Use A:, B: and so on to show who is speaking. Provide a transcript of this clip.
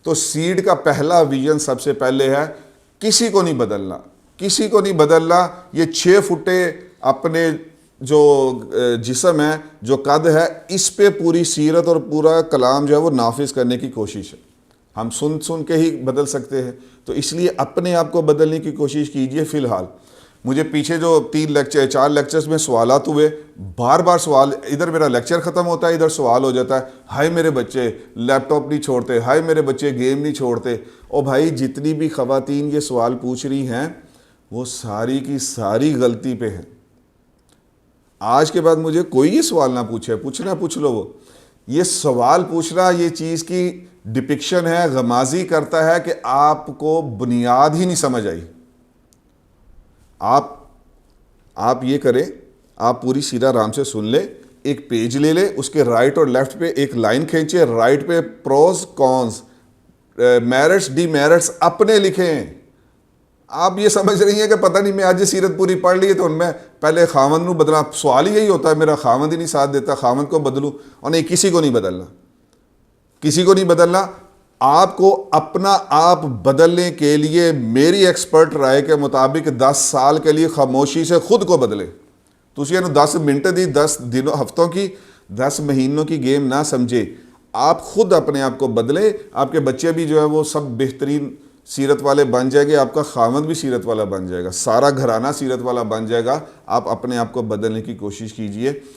A: تو سیڈ کا پہلا ویژن سب سے پہلے ہے کسی کو نہیں بدلنا، کسی کو نہیں بدلنا. یہ 6 فٹے اپنے جو جسم ہے، جو قد ہے، اس پہ پوری سیرت اور پورا کلام جو ہے وہ نافذ کرنے کی کوشش ہے. ہم سن کے ہی بدل سکتے ہیں. تو اس لیے اپنے آپ کو بدلنے کی کوشش کیجئے. فی الحال مجھے پیچھے جو 4 لیکچرز میں سوالات ہوئے، بار بار سوال، ادھر میرا لیکچر ختم ہوتا ہے، ادھر سوال ہو جاتا ہے، ہائے میرے بچے لیپ ٹاپ نہیں چھوڑتے، ہائے میرے بچے گیم نہیں چھوڑتے. او بھائی، جتنی بھی خواتین یہ سوال پوچھ رہی ہیں وہ ساری کی ساری غلطی پہ ہیں. آج کے بعد مجھے کوئی یہ سوال نہ پوچھے، پوچھنا پوچھ لو. وہ یہ سوال پوچھنا یہ چیز کی ڈپکشن ہے، غمازی کرتا ہے کہ آپ کو بنیاد ہی نہیں سمجھ آئی. آپ یہ کریں، آپ پوری سیرہ آرام سے سن لیں، ایک پیج لے لیں، اس کے رائٹ اور لیفٹ پہ ایک لائن کھینچے، رائٹ پہ pros cons, merits demerits اپنے لکھیں. آپ یہ سمجھ رہی ہیں کہ پتہ نہیں میں آج سیرت پوری پڑھ لی ہے تو ان میں پہلے خاوند نو بدلا. سوال ہی یہی ہوتا ہے، میرا خاوند ہی نہیں ساتھ دیتا، خاوند کو بدلوں. اور نہیں، کسی کو نہیں بدلنا، کسی کو نہیں بدلنا. آپ کو اپنا آپ بدلنے کے لیے میری ایکسپرٹ رائے کے مطابق 10 سال کے لیے خاموشی سے خود کو بدلے. تسی انہوں 10 منٹ دی، 10 دنوں ہفتوں کی، 10 مہینوں کی گیم نہ سمجھے. آپ خود اپنے آپ کو بدلے. آپ کے بچے بھی جو ہے وہ سب بہترین سیرت والے بن جائے گے، آپ کا خاوند بھی سیرت والا بن جائے گا، سارا گھرانہ سیرت والا بن جائے گا. آپ اپنے آپ کو بدلنے کی کوشش کیجئے.